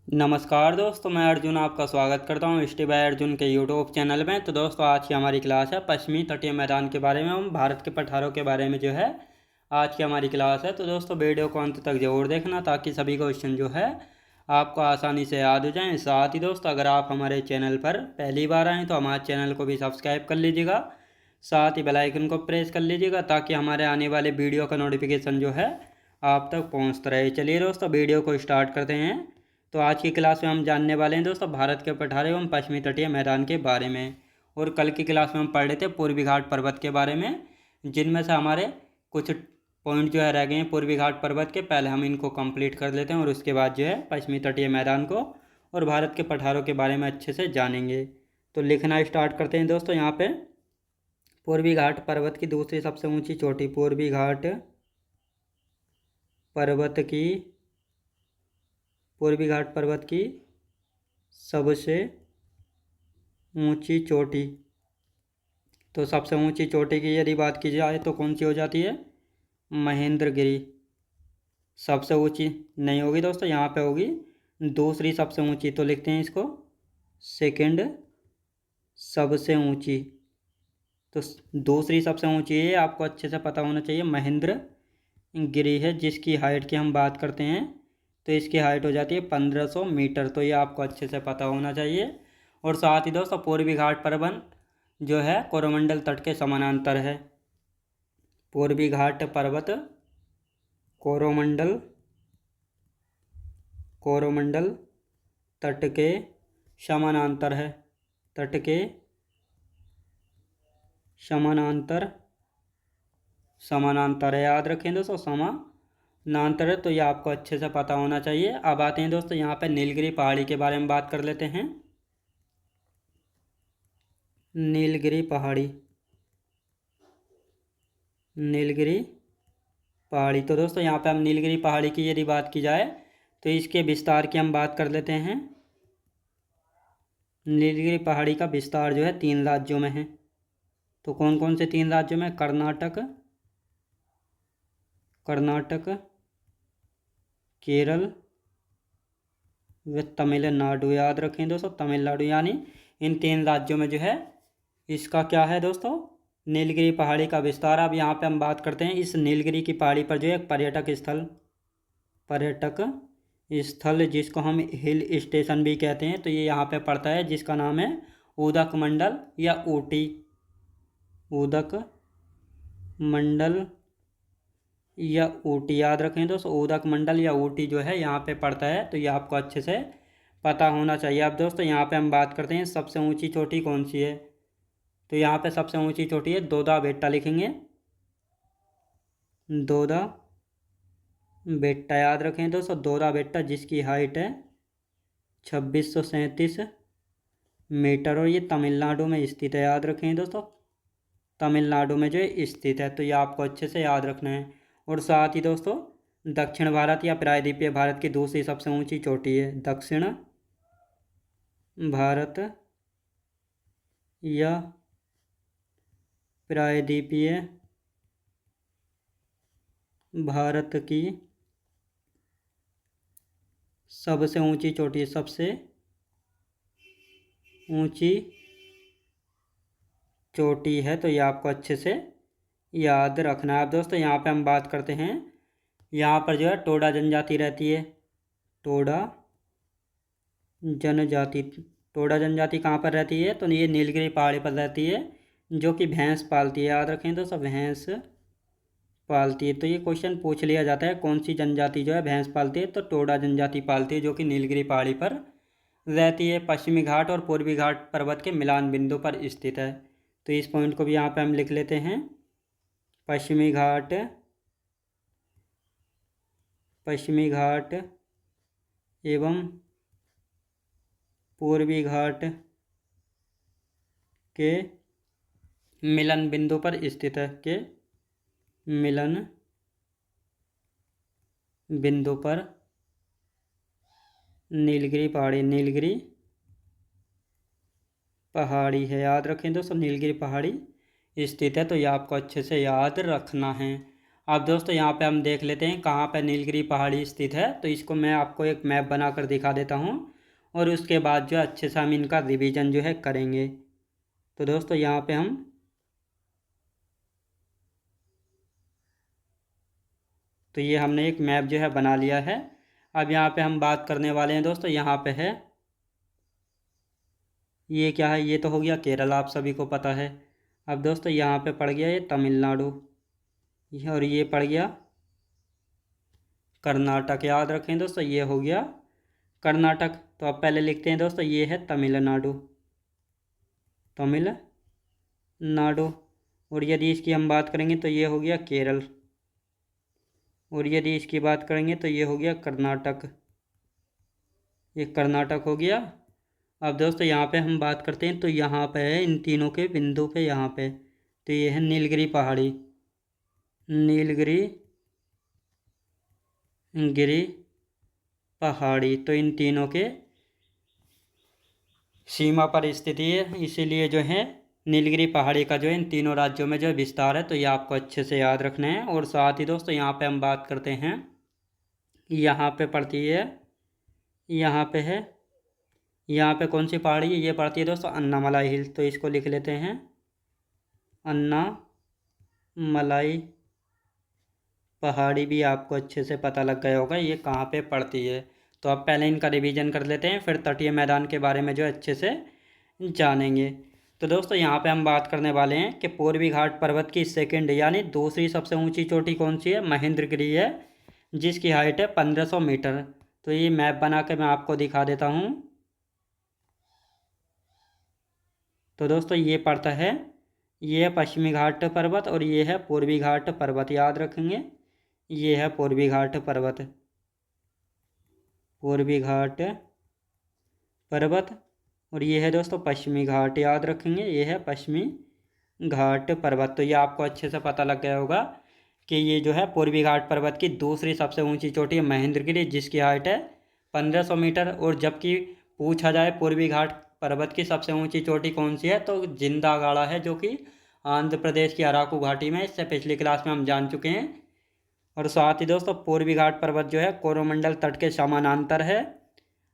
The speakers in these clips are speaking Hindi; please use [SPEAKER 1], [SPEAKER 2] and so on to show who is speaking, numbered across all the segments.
[SPEAKER 1] नमस्कार दोस्तों, मैं अर्जुन आपका स्वागत करता हूँ हिस्ट्री बाय अर्जुन के यूट्यूब चैनल में। तो दोस्तों, आज की हमारी क्लास है पश्चिमी तटीय मैदान के बारे में। हम भारत के पठारों के बारे में जो है आज की हमारी क्लास है। तो दोस्तों, वीडियो को अंत तक जरूर देखना ताकि सभी क्वेश्चन जो है आपको आसानी से याद हो जाएं। साथ ही दोस्तों, अगर आप हमारे चैनल पर पहली बार आएँ तो हमारे चैनल को भी सब्सक्राइब कर लीजिएगा। साथ ही बेल आइकन को प्रेस कर लीजिएगा ताकि हमारे आने वाले वीडियो का नोटिफिकेशन जो है आप तक पहुँचता रहे। चलिए दोस्तों, वीडियो को स्टार्ट करते हैं। तो आज की क्लास में हम जानने वाले हैं दोस्तों भारत के पठार एवं पश्चिमी तटीय मैदान के बारे में। और कल की क्लास में हम पढ़ रहे थे पूर्वी घाट पर्वत के बारे में, जिनमें से हमारे कुछ पॉइंट जो है रह गए हैं पूर्वी घाट पर्वत के। पहले हम इनको कंप्लीट कर लेते हैं और उसके बाद जो है पश्चिमी तटीय मैदान को और भारत के पठारों के बारे में अच्छे से जानेंगे। तो लिखना स्टार्ट करते हैं दोस्तों। यहाँ पे पूर्वी घाट पर्वत की दूसरी सबसे ऊंची चोटी, पूर्वी घाट पर्वत की पूर्वी घाट पर्वत की सबसे ऊंची चोटी। तो सबसे ऊंची चोटी की यदि बात की जाए तो कौन सी हो जाती है? महेंद्रगिरी। सबसे ऊंची नहीं होगी दोस्तों, यहाँ पे होगी दूसरी सबसे ऊंची। तो लिखते हैं इसको सेकंड सबसे ऊंची। तो दूसरी सबसे ऊंची है, आपको अच्छे से पता होना चाहिए, महेंद्रगिरी है, जिसकी हाइट की हम बात करते हैं तो इसकी हाइट हो जाती है 1500 मीटर। तो ये आपको अच्छे से पता होना चाहिए। और साथ ही दोस्तों, पूर्वी घाट पर्वत जो है कोरोमंडल तट के समानांतर है। पूर्वी घाट पर्वत कोरोमंडल कोरोमंडल तट के समानांतर है। तट के समानांतर समानांतर है, याद रखें दोस्तों, समानांतर है। तो ये आपको अच्छे से पता होना चाहिए। अब आते हैं दोस्तों यहाँ पे नीलगिरी पहाड़ी के बारे में बात कर लेते हैं। नीलगिरी पहाड़ी, नीलगिरी पहाड़ी। तो दोस्तों, यहाँ पे हम नीलगिरी पहाड़ी की यदि बात की जाए तो इसके विस्तार की हम बात कर लेते हैं। नीलगिरी पहाड़ी का विस्तार जो है 3 राज्यों में है। तो कौन कौन से 3 राज्यों में? कर्नाटक, केरल व तमिलनाडु। याद रखें दोस्तों, तमिलनाडु। यानी इन 3 राज्यों में जो है इसका क्या है दोस्तों? नीलगिरी पहाड़ी का विस्तार। अब यहाँ पे हम बात करते हैं इस नीलगिरी की पहाड़ी पर जो है एक पर्यटक स्थल जिसको हम हिल स्टेशन भी कहते हैं, तो ये यहाँ पे पड़ता है, जिसका नाम है उदक मंडल या ऊटी। उदक मंडल या ऊटी, याद रखें दोस्तों, उदक मंडल या ऊटी जो है यहाँ पे पड़ता है। तो ये आपको अच्छे से पता होना चाहिए। अब दोस्तों, यहाँ पे हम बात करते हैं सबसे ऊंची चोटी कौन सी है। तो यहाँ पे सबसे ऊंची चोटी है दोदा बेट्टा, लिखेंगे दोदा बेट्टा। याद रखें दोस्तों, दोदा बेट्टा, जिसकी हाइट है 2637 मीटर और ये तमिलनाडु में स्थित है। याद रखें दोस्तों, तमिलनाडु में जो है स्थित है। तो ये आपको अच्छे से याद रखना है। और साथ ही दोस्तों, दक्षिण भारत या प्रायद्वीपीय भारत की दूसरी सबसे ऊंची चोटी है दक्षिण भारत या प्रायद्वीपीय भारत की सबसे ऊंची चोटी, सबसे ऊंची चोटी है। तो ये आपको अच्छे से याद रखना है। अब दोस्तों, यहाँ पे हम बात करते हैं, यहाँ पर जो है टोडा जनजाति रहती है। टोडा जनजाति, टोडा जनजाति कहाँ पर रहती है? तो ये नीलगिरी पहाड़ी पर रहती है, जो कि भैंस पालती है। याद रखें दोस्तों, भैंस पालती है। तो ये क्वेश्चन पूछ लिया जाता है कौन सी जनजाति जो है भैंस पालती है, तो टोडा जनजाति पालती है, जो कि नीलगिरी पहाड़ी पर रहती है। पश्चिमी घाट और पूर्वी घाट पर्वत के मिलान बिंदु पर स्थित है। तो इस पॉइंट को भी यहाँ पे हम लिख लेते हैं। पश्चिमी घाट एवं पूर्वी घाट के मिलन बिंदु पर स्थित है। के मिलन बिंदु पर नीलगिरी पहाड़ी है। याद रखें दोस्तों, नीलगिरी पहाड़ी स्थित है। तो ये आपको अच्छे से याद रखना है। अब दोस्तों यहाँ पे हम देख लेते हैं कहाँ पे नीलगिरी पहाड़ी स्थित है। तो इसको मैं आपको एक मैप बनाकर दिखा देता हूँ और उसके बाद जो अच्छे से हम इनका रिवीजन जो है करेंगे। तो दोस्तों यहाँ पे हम तो ये हमने एक मैप जो है बना लिया है। अब यहाँ पे हम बात करने वाले हैं दोस्तों, यहाँ पे है ये क्या है, ये तो हो गया केरल, आप सभी को पता है। अब दोस्तों यहाँ पे पड़ गया ये तमिलनाडु, और ये पड़ गया कर्नाटक। याद रखें दोस्तों, ये हो गया कर्नाटक। तो अब पहले लिखते हैं दोस्तों, ये है तमिलनाडु, तमिलनाडु। और यदि इसकी हम बात करेंगे तो ये हो गया केरल, और यदि इसकी बात करेंगे तो ये हो गया कर्नाटक, ये कर्नाटक हो गया। अब दोस्तों यहाँ पे हम बात करते हैं तो यहाँ पे है इन तीनों के बिंदु पे, यहाँ पे तो ये है नीलगिरी पहाड़ी, नीलगिरी गिरी पहाड़ी। तो इन तीनों के सीमा पर स्थिति है, इसीलिए जो है नीलगिरी पहाड़ी का जो है इन तीनों राज्यों में जो है विस्तार है। तो ये आपको अच्छे से याद रखना है। और साथ ही दोस्तों यहाँ पे हम बात करते हैं, यहाँ पे पड़ती है, यहाँ पे है, यहाँ पे कौन सी पहाड़ी है, ये पड़ती है दोस्तों अन्नामलाई हिल। तो इसको लिख लेते हैं अन्नामलाई पहाड़ी, भी आपको अच्छे से पता लग गया होगा ये कहाँ पे पड़ती है। तो अब पहले इनका रिवीजन कर लेते हैं, फिर तटीय मैदान के बारे में जो अच्छे से जानेंगे। तो दोस्तों यहाँ पे हम बात करने वाले हैं कि पूर्वी घाट पर्वत की सेकंड यानी दूसरी सबसे ऊंची चोटी कौन सी है, महेंद्रगिरी है, जिसकी हाइट है 1500 मीटर। तो ये मैप बना के मैं आपको दिखा देता हूँ। तो दोस्तों ये पड़ता है, ये है पश्चिमी घाट पर्वत और ये है पूर्वी घाट पर्वत, याद रखेंगे। ये है पूर्वी घाट पर्वत, पूर्वी घाट पर्वत, और ये है दोस्तों पश्चिमी घाट, याद रखेंगे, ये है पश्चिमी घाट पर्वत। तो ये आपको अच्छे से पता लग गया होगा कि ये जो है पूर्वी घाट पर्वत की दूसरी सबसे ऊंची चोटी है महेंद्रगिरी, जिसकी हाइट है 1500 मीटर। और जबकि पूछा जाए पूर्वी घाट पर्वत की सबसे ऊंची चोटी कौन सी है, तो जिंदागाड़ा है, जो कि आंध्र प्रदेश की अराकू घाटी में, इससे पिछली क्लास में हम जान चुके हैं। और साथ ही दोस्तों पूर्वी घाट पर्वत जो है कोरोमंडल तट के समानांतर है।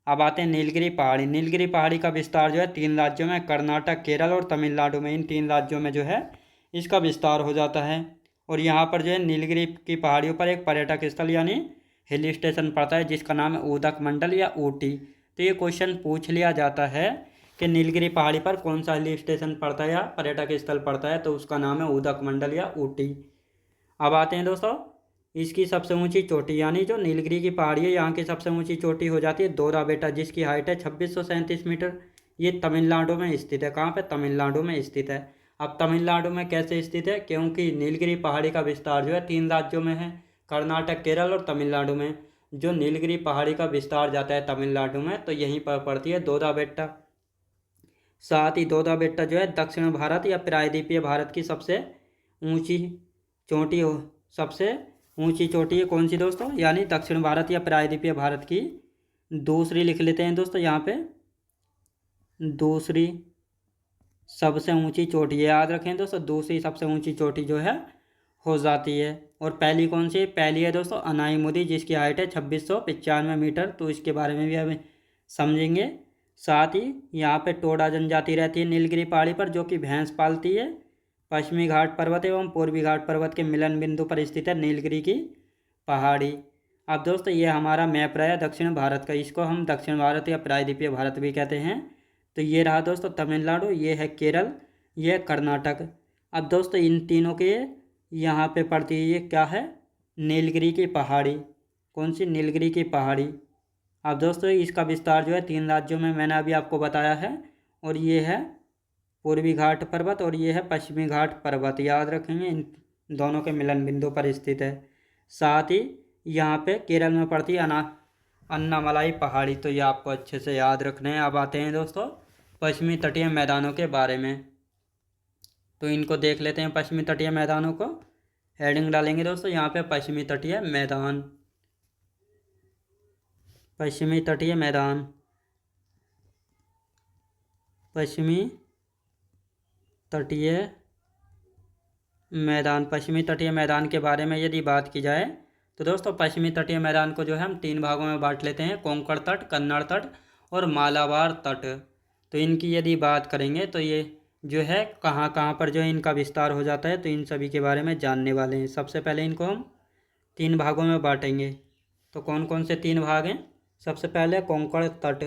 [SPEAKER 1] अब आते हैं नीलगिरी पहाड़ी। नीलगिरी पहाड़ी का विस्तार जो है तीन राज्यों में, कर्नाटक, केरल और तमिलनाडु में, इन तीन राज्यों में जो है इसका विस्तार हो जाता है। और यहाँ पर जो है नीलगिरी की पहाड़ियों पर एक पर्यटक स्थल यानी हिल स्टेशन पड़ता है, जिसका नाम है उदक मंडल या ऊटी। तो ये क्वेश्चन पूछ लिया जाता है कि नीलगिरी पहाड़ी पर कौन सा हिल स्टेशन पड़ता है या पर्यटक स्थल पड़ता है, तो उसका नाम है उदक मंडल या ऊटी। अब आते हैं दोस्तों इसकी सबसे ऊंची चोटी, यानी जो नीलगिरी की पहाड़ी है यहाँ की सबसे ऊंची चोटी हो जाती है दोरा बेटा, जिसकी हाइट है 2637 मीटर। ये तमिलनाडु में स्थित है। कहाँ पे, तमिलनाडु में स्थित है। अब तमिलनाडु में कैसे स्थित है, क्योंकि नीलगिरी पहाड़ी का विस्तार जो है तीन राज्यों में है, कर्नाटक, केरल और तमिलनाडु में। जो नीलगिरी पहाड़ी का विस्तार जाता है तमिलनाडु में, तो यहीं पर पड़ती है दोदा बेट्टा। साथ ही दोदा बेट्टा जो है दक्षिण भारत या प्रायद्वीपीय भारत की सबसे ऊंची चोटी हो, सबसे ऊंची चोटी है कौन सी दोस्तों, यानी दक्षिण भारत या प्रायद्वीपीय भारत की दूसरी लिख लेते हैं दोस्तों यहाँ पे, दूसरी सबसे ऊंची चोटी है, याद रखें दोस्तों, दूसरी सबसे ऊंची चोटी जो है हो जाती है। और पहली कौन सी, पहली है दोस्तों अनाईमुदी, जिसकी हाइट है 2695 मीटर। तो इसके बारे में भी हम समझेंगे। साथ ही यहाँ पे टोडा जनजाति रहती है नीलगिरी पहाड़ी पर, जो कि भैंस पालती है। पश्चिमी घाट पर्वत एवं पूर्वी घाट पर्वत के मिलन बिंदु पर स्थित है नीलगिरी की पहाड़ी। अब दोस्तों ये हमारा मैप रहा है दक्षिण भारत का, इसको हम दक्षिण भारत या प्रायद्वीपीय भारत भी कहते हैं। तो ये रहा दोस्तों तमिलनाडु, ये है केरल, ये है कर्नाटक। अब दोस्तों इन तीनों के यहाँ पे पड़ती है, ये क्या है, नीलगिरी की पहाड़ी। कौन सी, नीलगिरी की पहाड़ी। अब दोस्तों इसका विस्तार जो है तीन राज्यों में मैंने अभी आपको बताया है। और ये है पूर्वी घाट पर्वत और ये है पश्चिमी घाट पर्वत, याद रखेंगे, इन दोनों के मिलन बिंदु पर स्थित है। साथ ही यहाँ पे केरल में पड़ती है अन्नामलाई पहाड़ी। तो ये आपको अच्छे से याद रखना है। अब आते हैं दोस्तों पश्चिमी तटीय मैदानों के बारे में। तो इनको देख लेते हैं, पश्चिमी तटीय मैदानों को हेडिंग डालेंगे दोस्तों यहाँ पे, पश्चिमी तटीय मैदान, पश्चिमी तटीय मैदान, पश्चिमी तटीय मैदान, पश्चिमी तटीय मैदान के बारे में यदि बात की जाए तो दोस्तों पश्चिमी तटीय मैदान को जो है हम 3 भागों में बांट लेते हैं, कोंकण तट, कन्नड़ तट और मालाबार तट। तो इनकी यदि बात करेंगे तो ये जो है कहाँ कहाँ पर जो है इनका विस्तार हो जाता है, तो इन सभी के बारे में जानने वाले हैं। सबसे पहले इनको हम 3 भागों में बांटेंगे। तो कौन कौन से 3 भाग हैं? सबसे पहले कोंकण तट,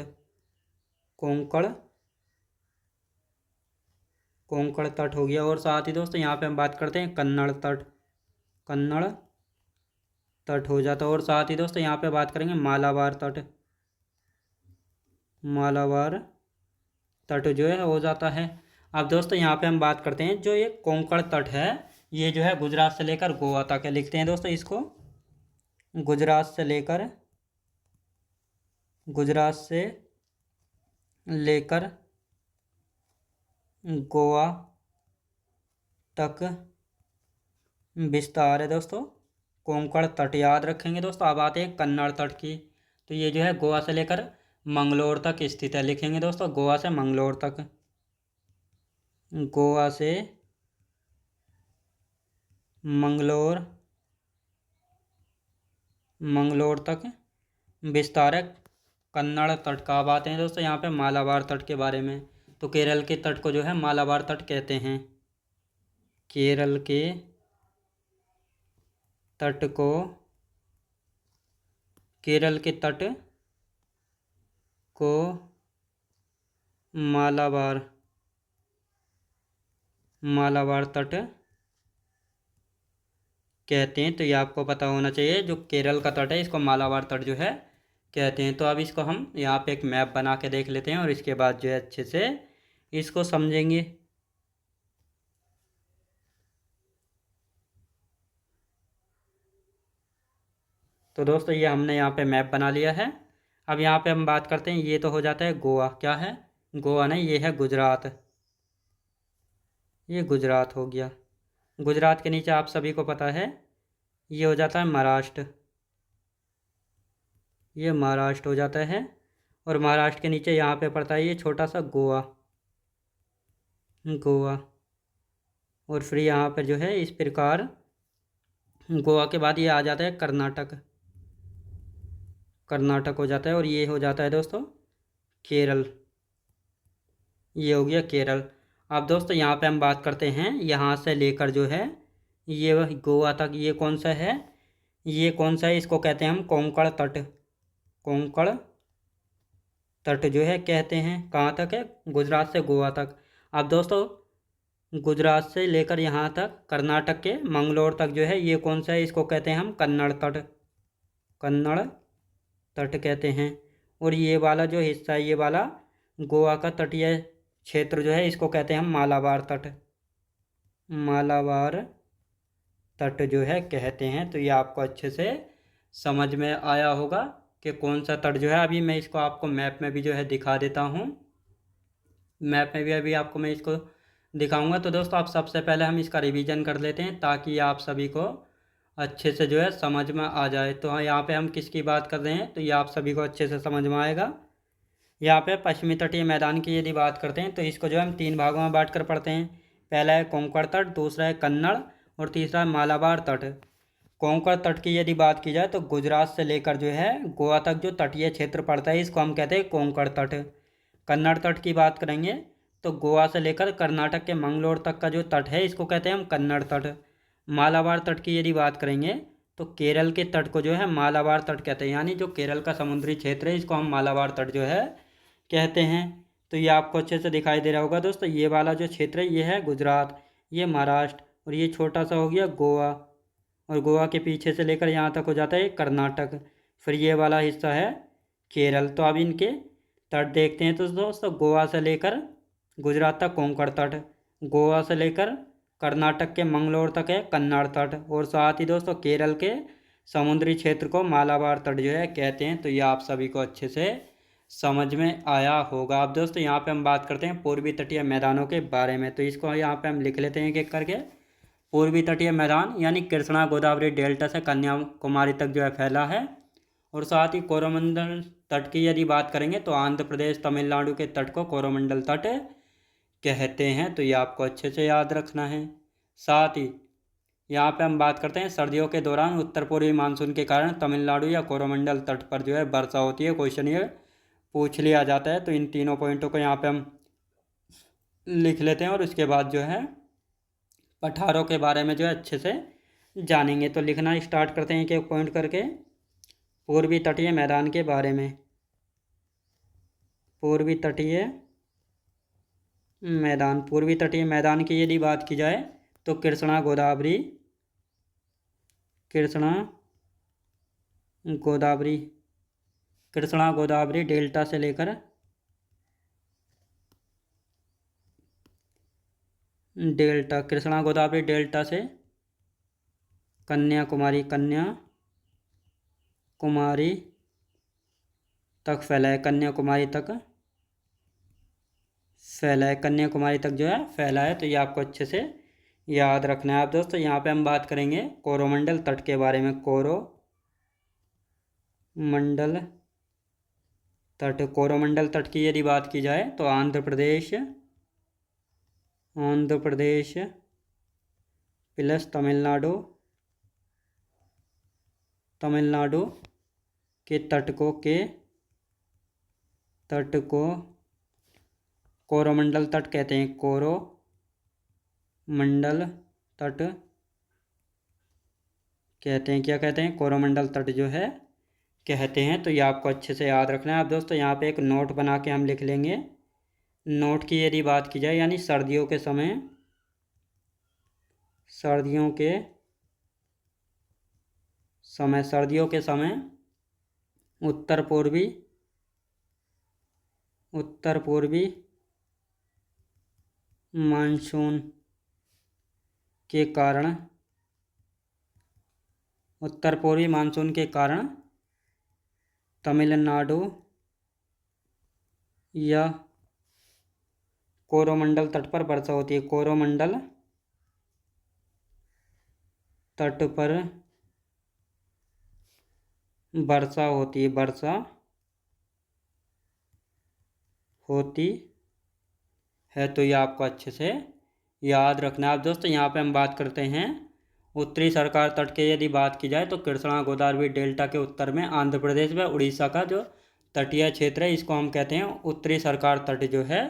[SPEAKER 1] कोंकण तट हो गया। और साथ ही दोस्तों यहाँ पे हम बात करते हैं कन्नड़ तट, कन्नड़ तट हो जाता है। और साथ ही दोस्तों यहाँ पे बात करेंगे मालाबार तट, मालाबार तट जो है हो जाता है। अब दोस्तों यहाँ पे हम बात करते हैं जो ये कोंकण तट है, ये जो है गुजरात से लेकर गोवा तक है। लिखते हैं दोस्तों इसको, गुजरात से लेकर गोवा तक विस्तार है दोस्तों कोंकण तट, याद रखेंगे दोस्तों। अब आते हैं कन्नड़ तट की। तो ये जो है गोवा से लेकर मंगलोर तक स्थित है। लिखेंगे दोस्तों गोवा से मंगलोर तक, गोवा से मंगलोर तक विस्तार है कन्नड़ तट का। अब आते हैं दोस्तों यहाँ पे मालाबार तट के बारे में। तो केरल के तट को जो है मालाबार तट कहते हैं। केरल के तट को मालाबार तट कहते हैं। तो ये आपको पता होना चाहिए, जो केरल का तट है इसको मालाबार तट जो है कहते हैं। तो अब इसको हम यहाँ पे एक मैप बना के देख लेते हैं और इसके बाद जो है अच्छे से इसको समझेंगे। तो दोस्तों ये हमने यहाँ पे मैप बना लिया है। अब यहाँ पे हम बात करते हैं, ये तो हो जाता है गोवा, क्या है? गोवा नहीं, ये है गुजरात, ये गुजरात हो गया। गुजरात के नीचे आप सभी को पता है ये हो जाता है महाराष्ट्र, ये महाराष्ट्र हो जाता है। और महाराष्ट्र के नीचे यहाँ पे पड़ता है ये छोटा सा गोवा, और फिर यहाँ पर जो है इस प्रकार गोवा के बाद ये आ जाता है कर्नाटक हो जाता है। और ये हो जाता है दोस्तों केरल, ये हो गया केरल। अब दोस्तों यहाँ पे हम बात करते हैं यहाँ से लेकर जो है ये गोवा तक, ये कौन सा है? इसको कहते हैं हम कोंकण तट जो है कहते हैं। कहाँ तक है? गुजरात से गोवा तक। अब दोस्तों गुजरात से लेकर यहाँ तक कर्नाटक के मंगलोर तक जो है ये कौन सा है? इसको कहते हैं हम कन्नड़ तट कहते हैं। और ये वाला जो हिस्सा है, ये वाला गोवा का तटीय क्षेत्र जो है इसको कहते हैं हम मालाबार तट जो है कहते हैं। तो ये आपको अच्छे से समझ में आया होगा कि कौन सा तट जो है। अभी मैं इसको आपको मैप में भी जो है दिखा देता हूँ, मैप में भी अभी आपको मैं इसको दिखाऊंगा। तो दोस्तों आप सबसे पहले हम इसका रिवीजन कर लेते हैं ताकि आप सभी को अच्छे से जो है समझ में आ जाए। तो हाँ, यहाँ पे हम किसकी बात कर रहे हैं तो ये आप सभी को अच्छे से समझ में आएगा। यहाँ पे पश्चिमी तटीय मैदान की यदि बात करते हैं तो इसको जो है हम 3 भागों में बांट कर पढ़ते हैं। पहला है कोंकण तट, दूसरा है कन्नड़ और तीसरा है मालाबार तट। कोंकण तट की यदि बात की जाए तो गुजरात से लेकर जो है गोवा तक जो तटीय क्षेत्र पड़ता है इसको हम कहते हैं कोंकण तट। कन्नड़ तट की बात करेंगे तो गोवा से लेकर कर्नाटक के मंगलोर तक का जो तट है इसको कहते हैं हम कन्नड़ तट। मालाबार तट की यदि बात करेंगे तो केरल के तट को जो है मालाबार तट कहते हैं, यानी जो केरल का समुद्री क्षेत्र है इसको हम मालाबार तट जो है कहते हैं। तो ये आपको अच्छे से दिखाई दे रहा होगा दोस्तों, ये वाला जो क्षेत्र है ये है गुजरात, ये महाराष्ट्र और ये छोटा सा हो गया गोवा, और गोवा के पीछे से लेकर यहाँ तक हो जाता है कर्नाटक, फिर ये वाला हिस्सा है केरल। तो अब इनके तट देखते हैं। तो दोस्तों गोवा से लेकर गुजरात तक कोंकण तट, गोवा से लेकर कर्नाटक के मंगलोर तक है कन्नड़ तट, और साथ ही दोस्तों केरल के समुद्री क्षेत्र को मालाबार तट जो है कहते हैं। तो ये आप सभी को अच्छे से समझ में आया होगा। अब दोस्तों यहाँ पे हम बात करते हैं पूर्वी तटीय मैदानों के बारे में। तो इसको यहाँ पे हम लिख लेते हैं एक करके। पूर्वी तटीय मैदान यानी कृष्णा गोदावरी डेल्टा से कन्याकुमारी तक जो है फैला है। और साथ ही कोरोमंडल तट की यदि बात करेंगे तो आंध्र प्रदेश तमिलनाडु के तट को कोरोमंडल तट कहते हैं। तो ये आपको अच्छे से याद रखना है। साथ ही यहाँ पे हम बात करते हैं सर्दियों के दौरान उत्तर पूर्वी मानसून के कारण तमिलनाडु या कोरोमंडल तट पर जो है वर्षा होती है। क्वेश्चन ये पूछ लिया जाता है, तो इन तीनों पॉइंटों को यहाँ पे हम लिख लेते हैं और उसके बाद जो है पठारों के बारे में जो है अच्छे से जानेंगे। तो लिखना स्टार्ट करते हैं एक एक पॉइंट करके। पूर्वी तटीय मैदान के बारे में। पूर्वी तटीय मैदान। पूर्वी तटीय मैदान की यदि बात की जाए तो कृष्णा गोदावरी, कृष्णा गोदावरी, कृष्णा गोदावरी डेल्टा से लेकर डेल्टा, कृष्णा गोदावरी डेल्टा से कन्याकुमारी, कन्याकुमारी तक फैला है। कन्याकुमारी तक फैला है। कन्याकुमारी तक जो है फैला है। तो ये आपको अच्छे से याद रखना है। आप दोस्तों यहाँ पे हम बात करेंगे कोरोमंडल तट के बारे में। कोरोमंडल तट। कोरोमंडल तट की यदि बात की जाए तो आंध्र प्रदेश प्लस तमिलनाडु के तट को कोरोमंडल तट कहते हैं। कोरोमंडल तट कहते हैं। क्या कहते हैं? कोरोमंडल तट जो है कहते हैं। तो ये आपको अच्छे से याद रखना है। आप दोस्तों यहाँ पे एक नोट बना के हम लिख लेंगे। नोट की यदि बात की जाए यानी सर्दियों के समय उत्तर पूर्वी मानसून के कारण तमिलनाडु या कोरोमंडल तट पर वर्षा होती है। कोरोमंडल तट पर वर्षा होती है। तो ये आपको अच्छे से याद रखना है। आप दोस्तों यहाँ पे हम बात करते हैं उत्तरी सरकार तट के यदि बात की जाए तो कृष्णा गोदावरी डेल्टा के उत्तर में आंध्र प्रदेश व उड़ीसा का जो तटीय क्षेत्र है इसको हम कहते हैं उत्तरी सरकार तट जो है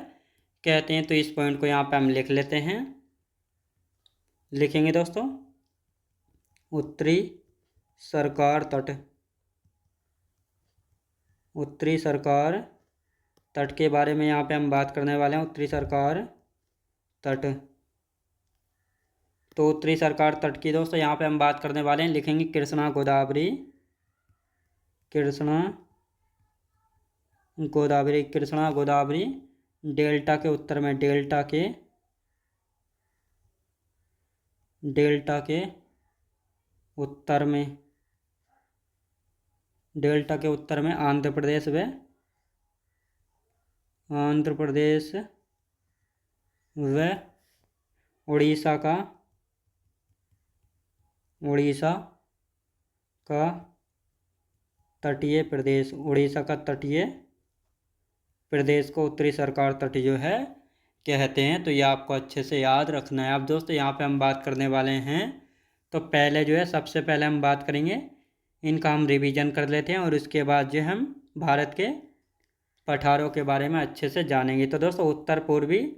[SPEAKER 1] कहते हैं। तो इस पॉइंट को यहाँ पे हम लिख लेते हैं। लिखेंगे दोस्तों उत्तरी सरकार तट के बारे में यहाँ पे हम बात करने वाले हैं। उत्तरी सरकार तट। तो उत्तरी सरकार तट की दोस्तों यहाँ पे हम बात करने वाले हैं। लिखेंगे कृष्णा गोदावरी डेल्टा के उत्तर में आंध्र प्रदेश व उड़ीसा का तटीय प्रदेश। उड़ीसा का तटीय प्रदेश को उत्तरी सरकार तट जो है कहते हैं। तो ये आपको अच्छे से याद रखना है। अब दोस्तों यहाँ पे हम बात करने वाले हैं। तो पहले जो है सबसे पहले हम बात करेंगे, इनका हम रिवीजन कर लेते हैं और उसके बाद जो हम भारत के पठारों के बारे में अच्छे से जानेंगे। तो दोस्तों उत्तर पूर्वी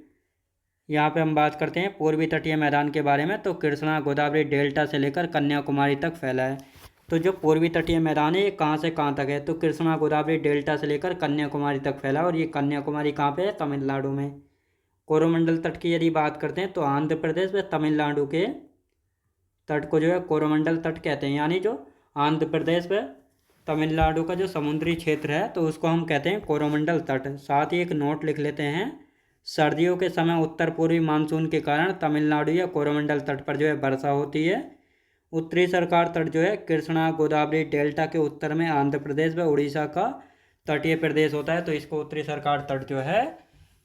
[SPEAKER 1] यहाँ पे हम बात करते हैं पूर्वी तटीय मैदान के बारे में। तो कृष्णा गोदावरी डेल्टा से लेकर कन्याकुमारी तक फैला है। तो जो पूर्वी तटीय मैदान है ये कहाँ से कहाँ तक है? तो कृष्णा गोदावरी डेल्टा से लेकर कन्याकुमारी तक फैला और ये कन्याकुमारी कहाँ पे है? तमिलनाडु में। कोरोमंडल तट की यदि बात करते हैं तो आंध्र प्रदेश व तमिलनाडु के तट को जो है कोरोमंडल तट कहते हैं। यानी जो आंध्र प्रदेश व तमिलनाडु का जो समुद्री क्षेत्र है तो उसको हम कहते हैं कोरोमंडल तट। साथ ही एक नोट लिख लेते हैं, सर्दियों के समय उत्तर पूर्वी मानसून के कारण तमिलनाडु या कोरोमंडल तट पर जो है वर्षा होती है। उत्तरी सरकार तट जो है कृष्णा गोदावरी डेल्टा के उत्तर में आंध्र प्रदेश व उड़ीसा का तटीय प्रदेश होता है। तो इसको उत्तरी सरकार तट जो है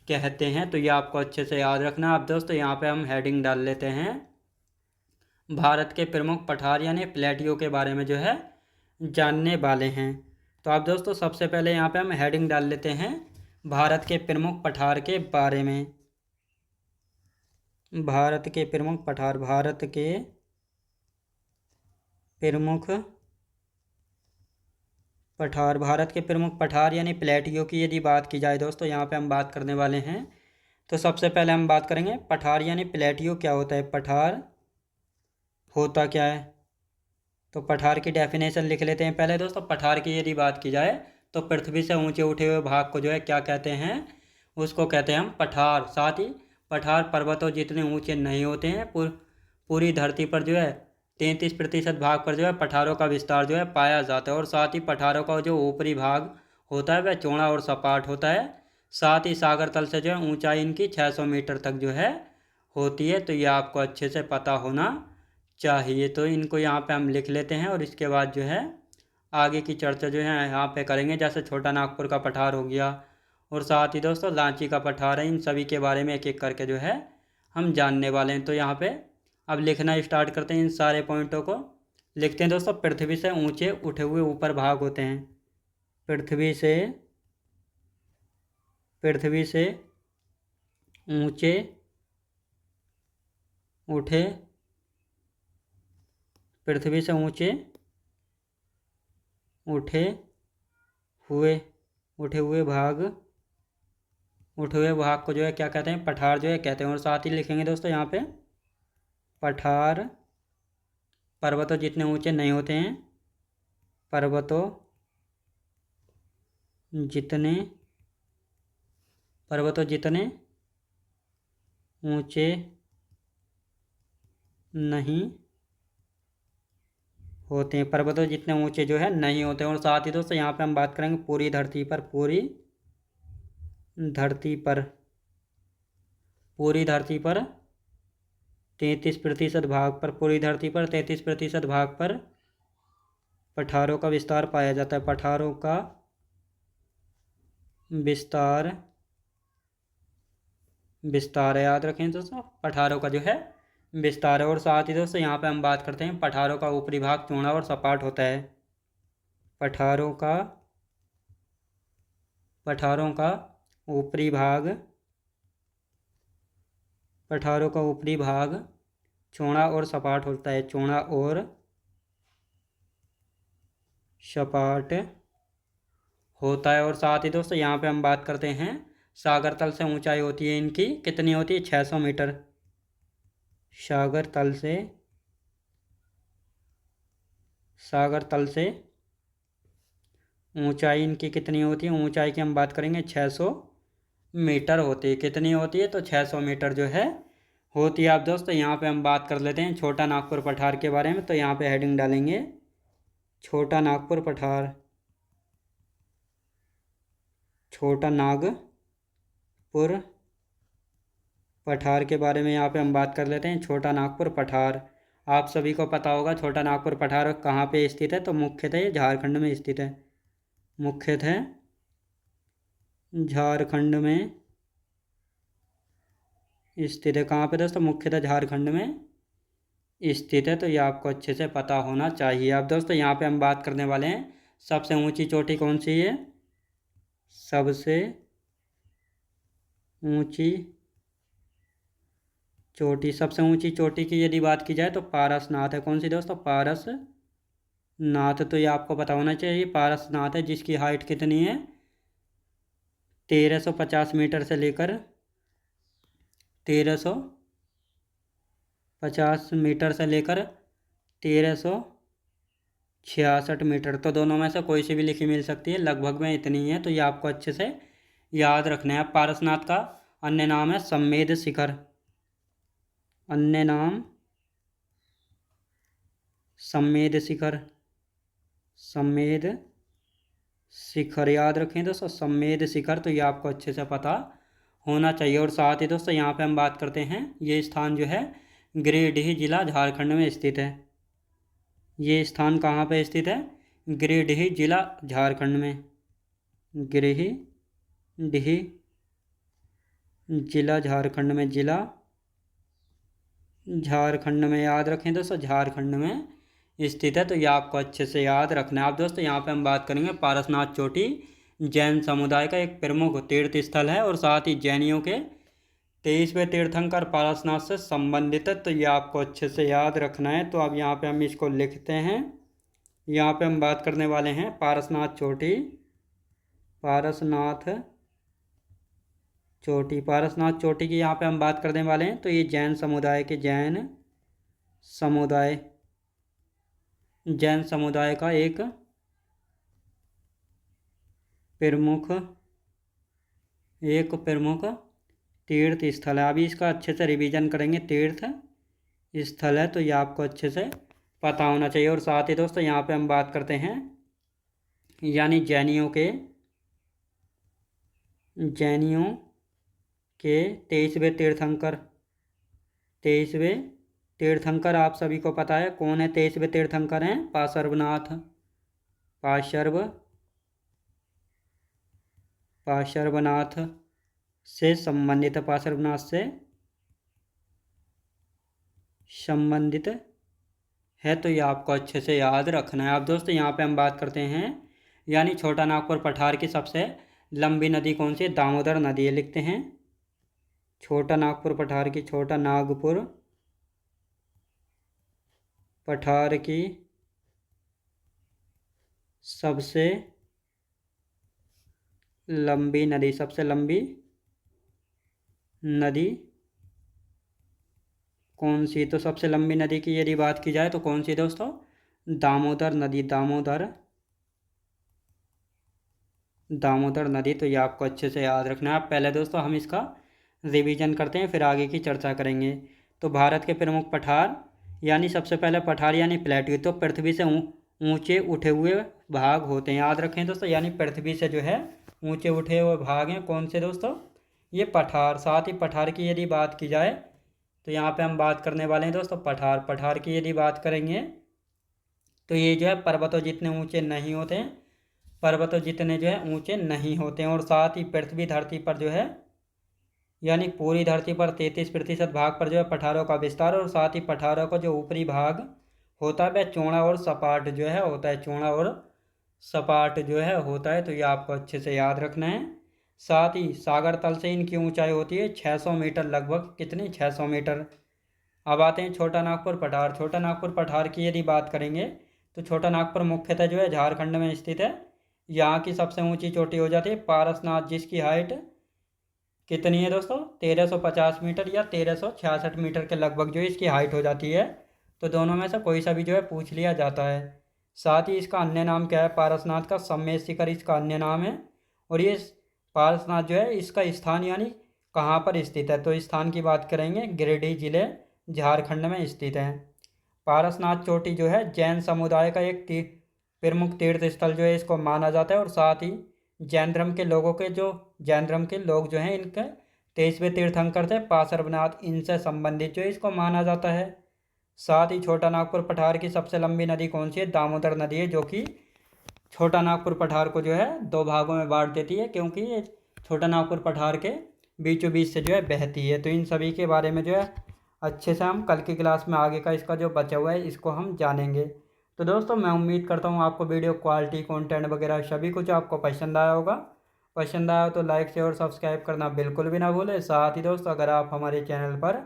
[SPEAKER 1] कहते हैं। तो ये आपको अच्छे से याद रखना। अब दोस्तों यहाँ पे हम हेडिंग डाल लेते हैं, भारत के प्रमुख पठार यानी प्लेटियो के बारे में जो है जानने वाले हैं। तो आप दोस्तों सबसे पहले यहाँ पे हम हेडिंग डाल लेते हैं भारत के प्रमुख पठार के बारे में। भारत के प्रमुख पठार। भारत के प्रमुख पठार, भारत के प्रमुख पठार यानी प्लेटियो की यदि बात की जाए दोस्तों, यहाँ पे हम बात करने वाले हैं। तो सबसे पहले हम बात करेंगे पठार यानी प्लेटियो क्या होता है, पठार होता क्या है। तो पठार की डेफिनेशन लिख लेते हैं पहले दोस्तों। पठार की यदि बात की जाए तो पृथ्वी से ऊंचे उठे हुए भाग को जो है क्या कहते हैं, उसको कहते हैं हम पठार। साथ ही पठार पर्वतों जितने ऊंचे नहीं होते हैं। पूरी धरती पर जो है 33% भाग पर जो है पठारों का विस्तार जो है पाया जाता है। और साथ ही पठारों का जो ऊपरी भाग होता है वह चौड़ा और सपाट होता है। साथ ही सागर तल से जो है ऊंचाई इनकी 600 मीटर तक जो है होती है। तो ये आपको अच्छे से पता होना चाहिए। तो इनको यहाँ पे हम लिख लेते हैं और इसके बाद जो है आगे की चर्चा जो है यहाँ पे करेंगे। जैसे छोटा नागपुर का पठार हो गया और साथ ही दोस्तों रांची का पठार है, इन सभी के बारे में एक एक करके जो है हम जानने वाले हैं। तो यहाँ पे अब लिखना स्टार्ट करते हैं। इन सारे पॉइंटों को लिखते हैं दोस्तों। पृथ्वी से ऊंचे उठे हुए ऊपर भाग होते हैं। पृथ्वी से ऊंचे उठे पृथ्वी से ऊंचे उठे हुए भाग को जो है क्या कहते हैं, पठार जो है कहते हैं। और साथ ही लिखेंगे दोस्तों यहाँ पे पठार पर्वतों जितने ऊंचे नहीं होते हैं, पर्वतों जितने ऊंचे नहीं होते हैं, पर्वतों जितने ऊंचे जो है नहीं होते हैं। और साथ ही दोस्तों यहाँ पे हम बात करेंगे पूरी धरती पर 33% भाग पर, पूरी धरती पर 33% भाग पर पठारों का विस्तार पाया जाता है। पठारों का विस्तार है, याद रखें दोस्तों, पठारों का जो है विस्तार है। और साथ ही दोस्तों यहाँ पे हम बात करते हैं पठारों का ऊपरी भाग चौड़ा और सपाट होता है। पठारों का ऊपरी भाग चौड़ा और सपाट होता है, चौड़ा और सपाट होता है। और साथ ही दोस्तों यहाँ पे हम बात करते हैं सागर तल से ऊंचाई होती है इनकी, कितनी होती है, 600 मीटर। सागर तल से ऊंचाई इनकी कितनी होती है, ऊंचाई की हम बात करेंगे 600 मीटर होती है। कितनी होती है, तो 600 मीटर जो है होती है। आप दोस्तों यहाँ पे हम बात कर लेते हैं छोटा नागपुर पठार के बारे में। तो यहाँ पे हेडिंग डालेंगे छोटा नागपुर पठार, छोटा नागपुर पठार के बारे में यहाँ पे हम बात कर लेते हैं। छोटा नागपुर पठार आप सभी को पता होगा छोटा नागपुर पठार कहाँ पे स्थित है। तो मुख्यतः ये झारखंड में स्थित है, मुख्यतः झारखंड में स्थित है। कहाँ पे दोस्तों, मुख्यतः झारखंड में स्थित है। तो ये आपको अच्छे से पता होना चाहिए। अब दोस्तों यहाँ पे हम बात करने वाले हैं सबसे ऊंची चोटी कौन सी है। सबसे ऊंची चोटी की यदि बात की जाए तो पारसनाथ है। कौन सी दोस्तों, पारसनाथ। तो ये आपको पता होना चाहिए पारसनाथ है, जिसकी हाइट कितनी है 1350 मीटर से लेकर 1366 मीटर। तो दोनों में से कोई सी भी लिखी मिल सकती है, लगभग में इतनी है। तो ये आपको अच्छे से याद रखना है। पारसनाथ का अन्य नाम है सम्मेद शिखर, अन्य नाम सम्मेद शिखर याद रखें दोस्तों, सम्मेद शिखर। तो ये आपको अच्छे से पता होना चाहिए। और साथ ही दोस्तों यहाँ पे हम बात करते हैं, ये स्थान जो है गिरिडीह जिला झारखंड में स्थित है। ये स्थान कहाँ पे स्थित है, गिरिडीह जिला झारखंड में, गिरिडीह जिला झारखंड में, जिला झारखंड में याद रखें दोस्तों, झारखंड में स्थित है। तो ये आपको अच्छे से याद रखना है। आप दोस्तों यहाँ पे हम बात करेंगे पारसनाथ चोटी जैन समुदाय का एक प्रमुख तीर्थ स्थल है और साथ ही जैनियों के 23वें तीर्थंकर पारसनाथ से संबंधित है, तो ये आपको अच्छे से याद रखना है। तो अब यहाँ पे हम इसको लिखते हैं। यहाँ पे हम बात करने वाले हैं पारसनाथ चोटी। पारसनाथ चोटी, पारसनाथ चोटी की यहाँ पे हम बात करने वाले हैं। तो ये जैन समुदाय के समुदाय जैन समुदाय का एक प्रमुख तीर्थ स्थल है। अभी इसका अच्छे से रिवीजन करेंगे। तीर्थ स्थल है, तो ये आपको अच्छे से पता होना चाहिए। और साथ ही दोस्तों यहाँ पे हम बात करते हैं यानी जैनियों के 23वें तीर्थंकर आप सभी को पता है कौन है। 23वें तीर्थंकर हैं पार्श्वनाथ से संबंधित है, तो ये आपको अच्छे से याद रखना है। अब दोस्तों यहाँ पे हम बात करते हैं यानी छोटा नागपुर पठार की सबसे लंबी नदी कौन सी है? दामोदर नदी है। लिखते हैं छोटा नागपुर पठार की सबसे लंबी नदी कौन सी? तो सबसे लंबी नदी की यदि बात की जाए तो कौन सी दोस्तों? दामोदर नदी। दामोदर नदी, तो ये आपको अच्छे से याद रखना है। आप पहले दोस्तों हम इसका रिवीजन करते हैं, फिर आगे की चर्चा करेंगे। तो भारत के प्रमुख पठार यानी सबसे पहले पठार यानी प्लेट्यू, तो पृथ्वी से ऊंचे उठे हुए भाग होते हैं। याद रखें दोस्तों, यानी पृथ्वी से जो है ऊंचे उठे हुए भाग हैं कौन से दोस्तों? ये पठार। साथ ही पठार की यदि बात की जाए तो यहाँ पे हम बात करने वाले हैं दोस्तों पठार की यदि बात करेंगे तो ये जो है पर्वतों जितने ऊंचे नहीं होते हैं, और साथ ही पृथ्वी धरती पर जो है यानी पूरी धरती पर 33% भाग पर जो है पठारों का विस्तार, और साथ ही पठारों का जो ऊपरी भाग होता है वह चौड़ा और सपाट जो है होता है। तो ये आपको अच्छे से याद रखना है। साथ ही सागर तल से इनकी ऊंचाई होती है 600 मीटर, लगभग कितनी? 600 मीटर। अब आते हैं छोटा नागपुर पठार की यदि बात करेंगे तो छोटा नागपुर मुख्यतः जो है झारखंड में स्थित है। यहाँ की सबसे ऊंची चोटी हो जाती है पारसनाथ, जिसकी हाइट कितनी है दोस्तों? 1350 मीटर या 1366 मीटर के लगभग जो इसकी हाइट हो जाती है। तो दोनों में से कोई सा भी जो है पूछ लिया जाता है। साथ ही इसका अन्य नाम क्या है? पारसनाथ का सम्मेद शिखर इसका अन्य नाम है। और ये पारसनाथ जो है इसका स्थान यानी कहाँ पर स्थित है? तो स्थान की बात करेंगे गिरिडीह जिले झारखंड में स्थित है। पारसनाथ चोटी जो है जैन समुदाय का एक प्रमुख तीर्थ स्थल जो है इसको माना जाता है। और साथ ही जैन धर्म के लोग जो हैं इनके 23वें तीर्थंकर थे पार्श्वनाथ, इनसे संबंधित जो इसको माना जाता है। साथ ही छोटा नागपुर पठार की सबसे लंबी नदी कौन सी है? दामोदर नदी है, जो कि छोटा नागपुर पठार को जो है 2 भागों में बांट देती है, क्योंकि ये छोटा नागपुर पठार के बीचों बीच से जो है बहती है। तो इन सभी के बारे में जो है अच्छे से हम कल की क्लास में आगे का इसका जो बचा हुआ है इसको हम जानेंगे। तो दोस्तों मैं उम्मीद करता हूँ आपको वीडियो क्वालिटी, कंटेंट वगैरह सभी कुछ आपको पसंद आया होगा। पसंद आया तो लाइक शेयर और सब्सक्राइब करना बिल्कुल भी ना भूलें। साथ ही दोस्तों अगर आप हमारे चैनल पर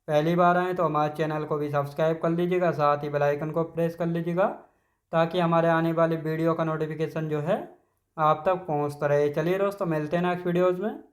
[SPEAKER 1] पहली बार आएँ तो हमारे चैनल को भी सब्सक्राइब कर लीजिएगा, साथ ही बेल आइकन को प्रेस कर लीजिएगा, ताकि हमारे आने वाली वीडियो का नोटिफिकेशन जो है आप तक पहुँचता रहे। चलिए दोस्तों मिलते हैं नेक्स्ट वीडियोज़ में।